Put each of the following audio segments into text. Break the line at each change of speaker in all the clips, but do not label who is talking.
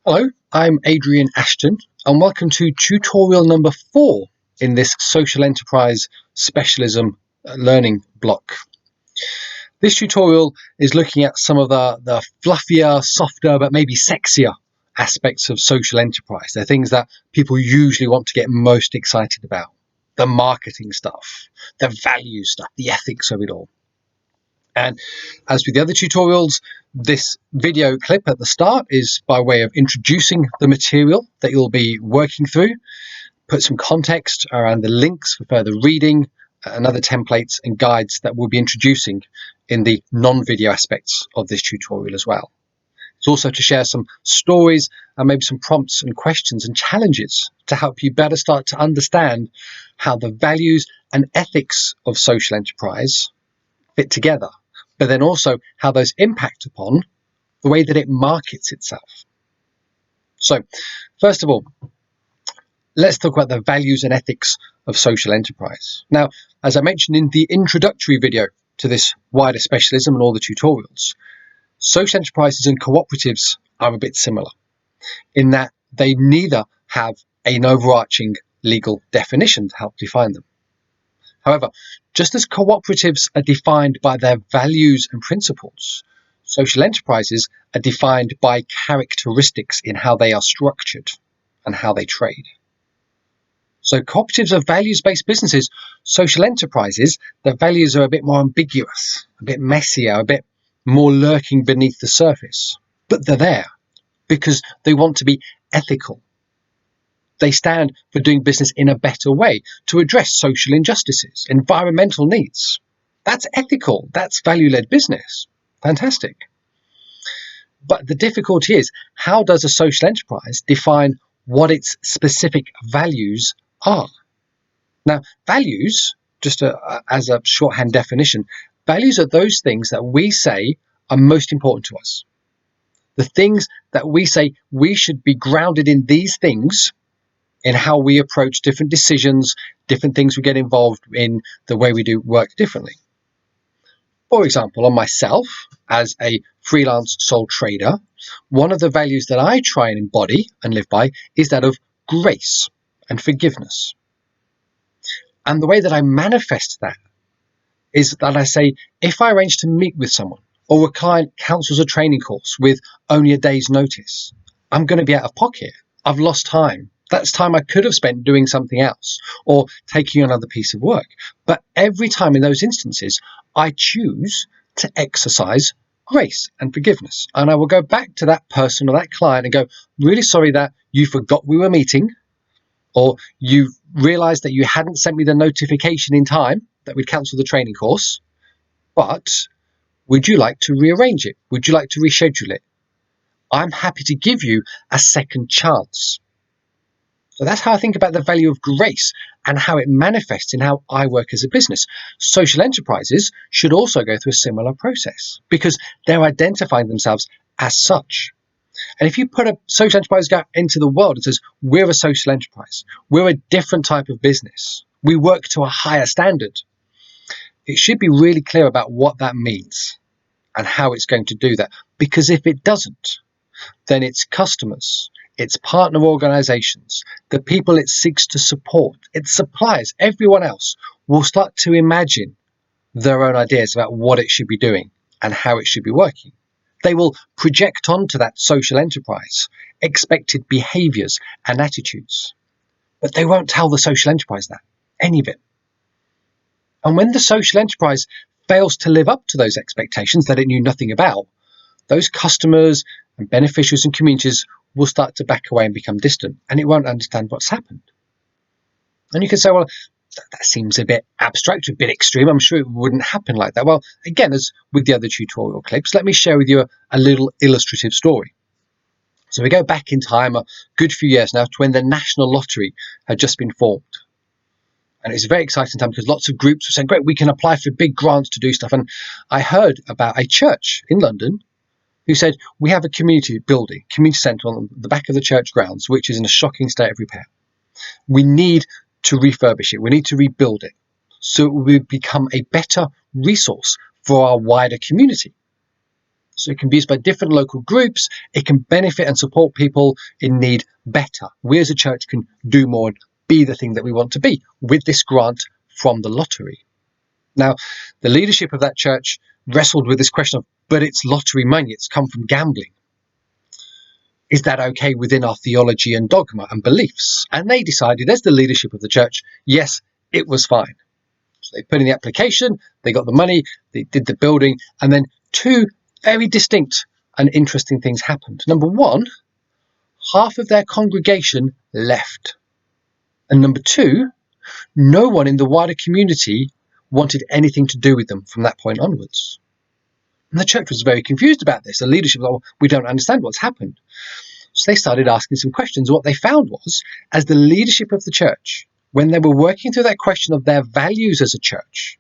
Hello, I'm Adrian Ashton, and welcome to tutorial number 4 in this social enterprise specialism learning block. This tutorial is looking at some of the fluffier, softer, but maybe sexier aspects of social enterprise. They're things that people usually want to get most excited about. The marketing stuff, the value stuff, the ethics of it all. And as with the other tutorials, this video clip at the start is by way of introducing the material that you'll be working through, put some context around the links for further reading and other templates and guides that we'll be introducing in the non-video aspects of this tutorial as well. It's also to share some stories and maybe some prompts and questions and challenges to help you better start to understand how the values and ethics of social enterprise fit together, but then also how those impact upon the way that it markets itself. So, first of all, let's talk about the values and ethics of social enterprise. Now, as I mentioned in the introductory video to this wider specialism and all the tutorials, social enterprises and cooperatives are a bit similar in that they neither have an overarching legal definition to help define them. However, just as cooperatives are defined by their values and principles, social enterprises are defined by characteristics in how they are structured and how they trade. So cooperatives are values-based businesses. Social enterprises, their values are a bit more ambiguous, a bit messier, a bit more lurking beneath the surface. But they're there because they want to be ethical. They stand for doing business in a better way to address social injustices, environmental needs. That's ethical. That's value-led business. Fantastic. But the difficulty is, how does a social enterprise define what its specific values are? Now, values, just as a shorthand definition, values are those things that we say are most important to us. The things that we say we should be grounded in these things in how we approach different decisions, different things we get involved in, the way we do work differently. For example, on myself, as a freelance sole trader, one of the values that I try and embody and live by is that of grace and forgiveness. And the way that I manifest that is that I say, if I arrange to meet with someone or a client cancels a training course with only a day's notice, I'm going to be out of pocket. I've lost time. That's time I could have spent doing something else or taking another piece of work. But every time in those instances, I choose to exercise grace and forgiveness. And I will go back to that person or that client and go, really sorry that you forgot we were meeting, or you realized that you hadn't sent me the notification in time that we'd cancelled the training course, but would you like to rearrange it? Would you like to reschedule it? I'm happy to give you a second chance. So that's how I think about the value of grace and how it manifests in how I work as a business. Social enterprises should also go through a similar process because they're identifying themselves as such. And if you put a social enterprise out into the world and says, we're a social enterprise, we're a different type of business, we work to a higher standard, it should be really clear about what that means and how it's going to do that. Because if it doesn't, then its customers, its partner organizations, the people it seeks to support, its suppliers, everyone else will start to imagine their own ideas about what it should be doing and how it should be working. They will project onto that social enterprise expected behaviors and attitudes, but they won't tell the social enterprise that, any of it. And when the social enterprise fails to live up to those expectations that it knew nothing about, those customers and beneficiaries and communities will start to back away and become distant, and it won't understand what's happened. And you can say, well, that seems a bit abstract, a bit extreme. I'm sure it wouldn't happen like that. Well, again, as with the other tutorial clips, let me share with you a little illustrative story. So we go back in time a good few years now to when the National Lottery had just been formed. And it's a very exciting time because lots of groups were saying, great, we can apply for big grants to do stuff. And I heard about a church in London who said, we have a community building, community centre on the back of the church grounds, which is in a shocking state of repair. We need to refurbish it. We need to rebuild it so it will become a better resource for our wider community. So it can be used by different local groups. It can benefit and support people in need better. We as a church can do more and be the thing that we want to be with this grant from the lottery. Now, the leadership of that church wrestled with this question of, but it's lottery money, it's come from gambling. Is that okay within our theology and dogma and beliefs? And they decided, as the leadership of the church, yes, it was fine. So they put in the application, they got the money, they did the building, and then two very distinct and interesting things happened. Number one, half of their congregation left. And number two, no one in the wider community wanted anything to do with them from that point onwards. And the church was very confused about this. The leadership was like, well, we don't understand what's happened. So they started asking some questions. What they found was, as the leadership of the church, when they were working through that question of their values as a church,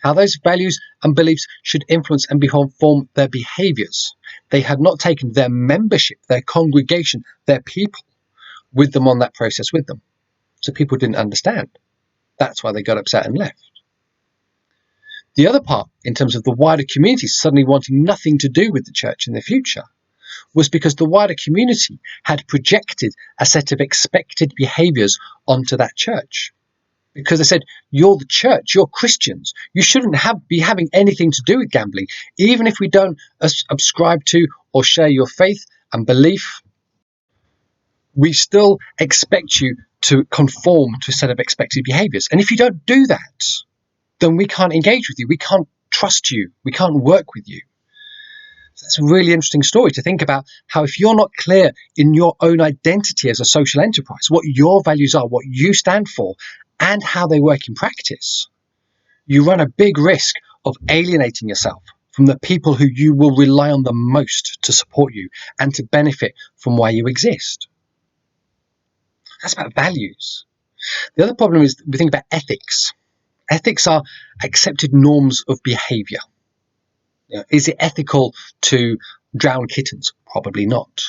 how those values and beliefs should influence and form their behaviors, they had not taken their membership, their congregation, their people with them on that process with them. So people didn't understand. That's why they got upset and left. The other part, in terms of the wider community suddenly wanting nothing to do with the church in the future, was because the wider community had projected a set of expected behaviors onto that church. Because they said, you're the church, you're Christians, you shouldn't be having anything to do with gambling, even if we don't subscribe to or share your faith and belief. We still expect you to conform to a set of expected behaviors. And if you don't do that, then we can't engage with you, we can't trust you, we can't work with you. So that's a really interesting story to think about, how if you're not clear in your own identity as a social enterprise, what your values are, what you stand for, and how they work in practice, you run a big risk of alienating yourself from the people who you will rely on the most to support you and to benefit from why you exist. That's about values. The other problem is we think about ethics. Ethics are accepted norms of behavior. Is it ethical to drown kittens? Probably not.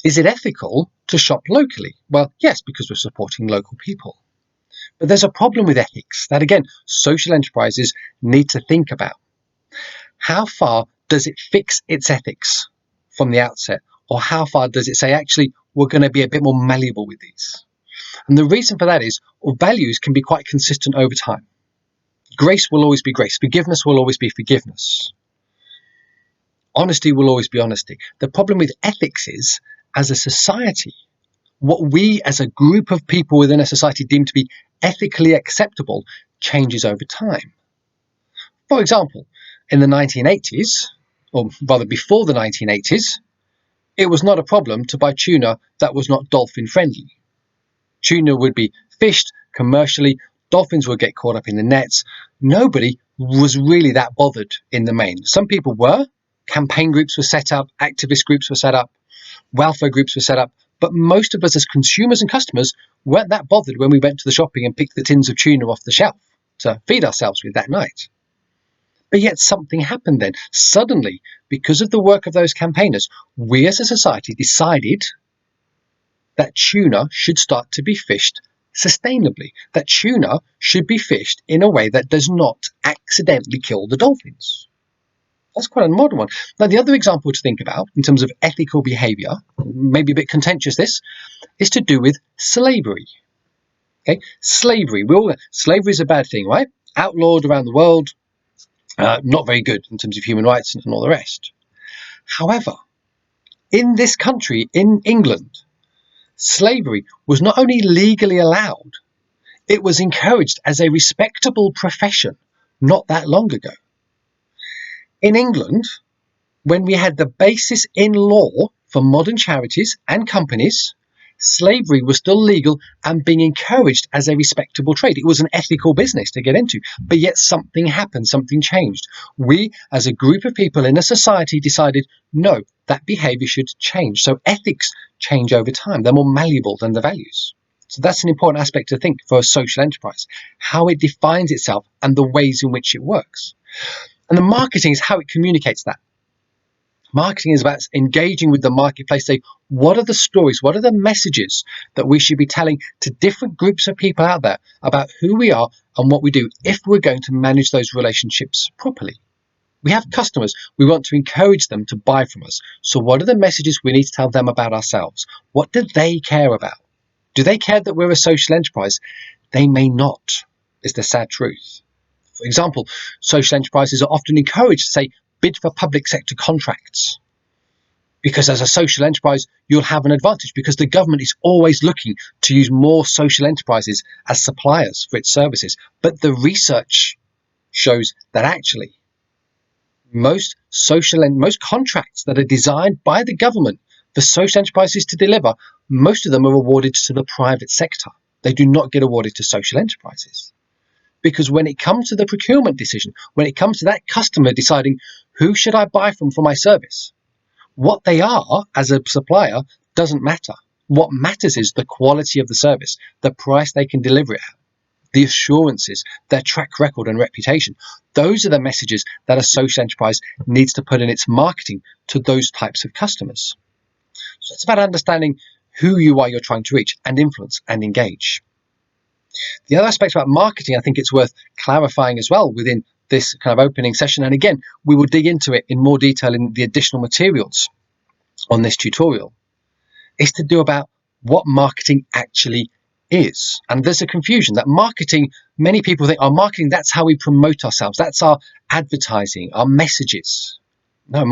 Is it ethical to shop locally? Well, yes, because we're supporting local people. But there's a problem with ethics that, again, social enterprises need to think about. How far does it fix its ethics from the outset? Or how far does it say, actually, we're going to be a bit more malleable with these? And the reason for that is, values can be quite consistent over time. Grace will always be grace. Forgiveness will always be forgiveness. Honesty will always be honesty. The problem with ethics is, as a society, what we as a group of people within a society deem to be ethically acceptable changes over time. For example, in the 1980s, or rather before the 1980s, it was not a problem to buy tuna that was not dolphin friendly. Tuna would be fished commercially, dolphins would get caught up in the nets. Nobody was really that bothered in the main. Some people were. Campaign groups were set up, activist groups were set up, welfare groups were set up, but most of us as consumers and customers weren't that bothered when we went to the shopping and picked the tins of tuna off the shelf to feed ourselves with that night. But yet something happened then. Suddenly, because of the work of those campaigners, we as a society decided that tuna should start to be fished sustainably, that tuna should be fished in a way that does not accidentally kill the dolphins. That's quite a modern one. Now, the other example to think about in terms of ethical behavior, maybe a bit contentious this, is to do with slavery. Okay, slavery. Slavery is a bad thing, right? Outlawed around the world, not very good in terms of human rights and all the rest. However, in this country, in England, slavery was not only legally allowed, it was encouraged as a respectable profession not that long ago. In England, when we had the basis in law for modern charities and companies, slavery was still legal and being encouraged as a respectable trade. It was an ethical business to get into, but yet something happened, something changed. We, as a group of people in a society, decided, no, that behavior should change. So ethics change over time. They're more malleable than the values. So that's an important aspect to think for a social enterprise, how it defines itself and the ways in which it works. And the marketing is how it communicates that. Marketing is about engaging with the marketplace, say, what are the stories, what are the messages that we should be telling to different groups of people out there about who we are and what we do if we're going to manage those relationships properly. We have customers. We want to encourage them to buy from us. So what are the messages we need to tell them about ourselves? What do they care about? Do they care that we're a social enterprise? They may not, is the sad truth. For example, social enterprises are often encouraged to say, bid for public sector contracts. Because as a social enterprise, you'll have an advantage because the government is always looking to use more social enterprises as suppliers for its services. But the research shows that actually most contracts that are designed by the government for social enterprises to deliver, most of them are awarded to the private sector. They do not get awarded to social enterprises. Because when it comes to the procurement decision, when it comes to that customer deciding who should I buy from for my service, what they are as a supplier doesn't matter. What matters is the quality of the service, the price they can deliver it at, the assurances, their track record and reputation. Those are the messages that a social enterprise needs to put in its marketing to those types of customers. So it's about understanding who you are you're trying to reach and influence and engage. The other aspect about marketing, I think it's worth clarifying as well within this kind of opening session. And again, we will dig into it in more detail in the additional materials on this tutorial, is to do about what marketing actually is. And there's a confusion that marketing, many people think, marketing, that's how we promote ourselves. That's our advertising, our messages. No,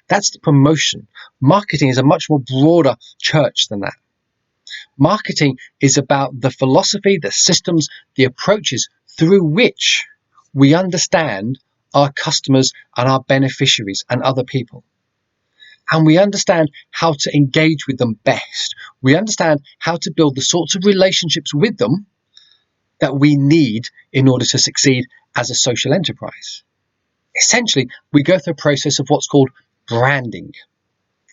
that's the promotion. Marketing is a much more broader church than that. Marketing is about the philosophy, the systems, the approaches through which we understand our customers and our beneficiaries and other people. And we understand how to engage with them best. We understand how to build the sorts of relationships with them that we need in order to succeed as a social enterprise. Essentially, we go through a process of what's called branding.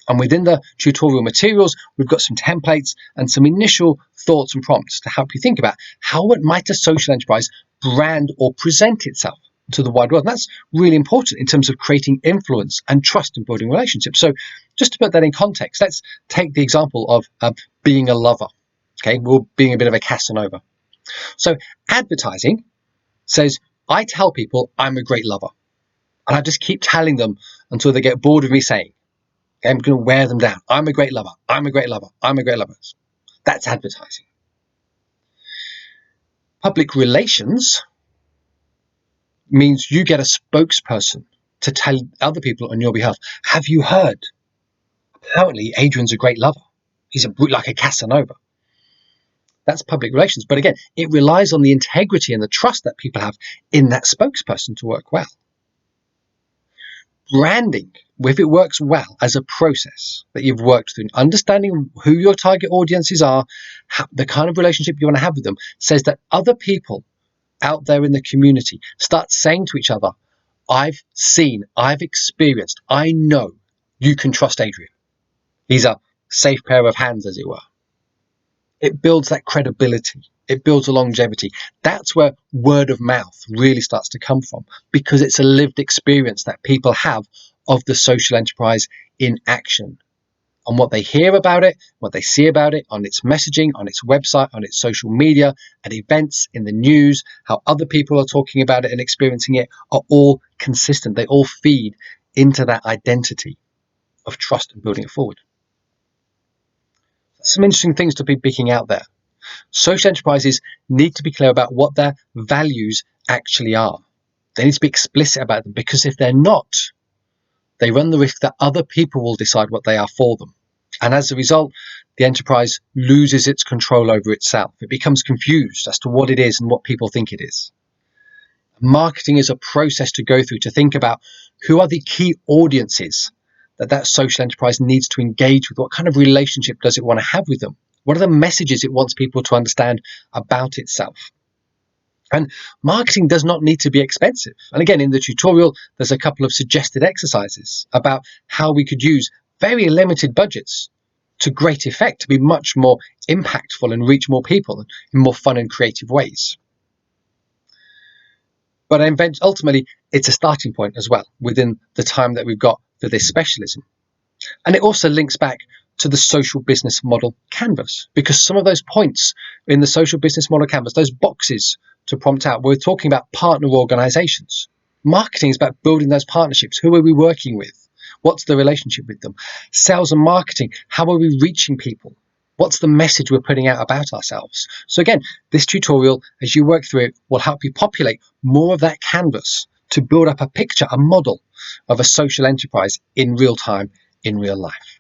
And within the tutorial materials, we've got some templates and some initial thoughts and prompts to help you think about how might a social enterprise brand or present itself to the wide world. And that's really important in terms of creating influence and trust and building relationships. So just to put that in context, let's take the example of being a lover. Okay, we're being a bit of a Casanova. So advertising says, I tell people I'm a great lover. And I just keep telling them until they get bored of me saying, I'm going to wear them down. I'm a great lover. I'm a great lover. I'm a great lover. That's advertising. Public relations means you get a spokesperson to tell other people on your behalf, have you heard? Apparently, Adrian's a great lover. He's like a Casanova. That's public relations. But again, it relies on the integrity and the trust that people have in that spokesperson to work well. Branding, if it works well as a process that you've worked through, understanding who your target audiences are, the kind of relationship you want to have with them, says that other people out there in the community start saying to each other, I've seen, I've experienced, I know you can trust Adrian. He's a safe pair of hands, as it were. It builds that credibility. It builds a longevity. That's where word of mouth really starts to come from, because it's a lived experience that people have of the social enterprise in action. And what they hear about it, what they see about it on its messaging, on its website, on its social media, at events, in the news, how other people are talking about it and experiencing it are all consistent. They all feed into that identity of trust and building it forward. Some interesting things to be picking out there. Social enterprises need to be clear about what their values actually are. They need to be explicit about them, because if they're not, they run the risk that other people will decide what they are for them. And as a result, the enterprise loses its control over itself. It becomes confused as to what it is and what people think it is. Marketing is a process to go through to think about who are the key audiences that social enterprise needs to engage with. What kind of relationship does it want to have with them? What are the messages it wants people to understand about itself? And marketing does not need to be expensive. And again, in the tutorial, there's a couple of suggested exercises about how we could use very limited budgets to great effect to be much more impactful and reach more people in more fun and creative ways. But ultimately, it's a starting point as well within the time that we've got for this specialism. And it also links back to the social business model canvas, because some of those points in the social business model canvas, those boxes to prompt out, we're talking about partner organizations. Marketing is about building those partnerships. Who are we working with? What's the relationship with them? Sales and marketing, how are we reaching people? What's the message we're putting out about ourselves? So again, this tutorial, as you work through it, will help you populate more of that canvas to build up a picture, a model of a social enterprise in real time, in real life.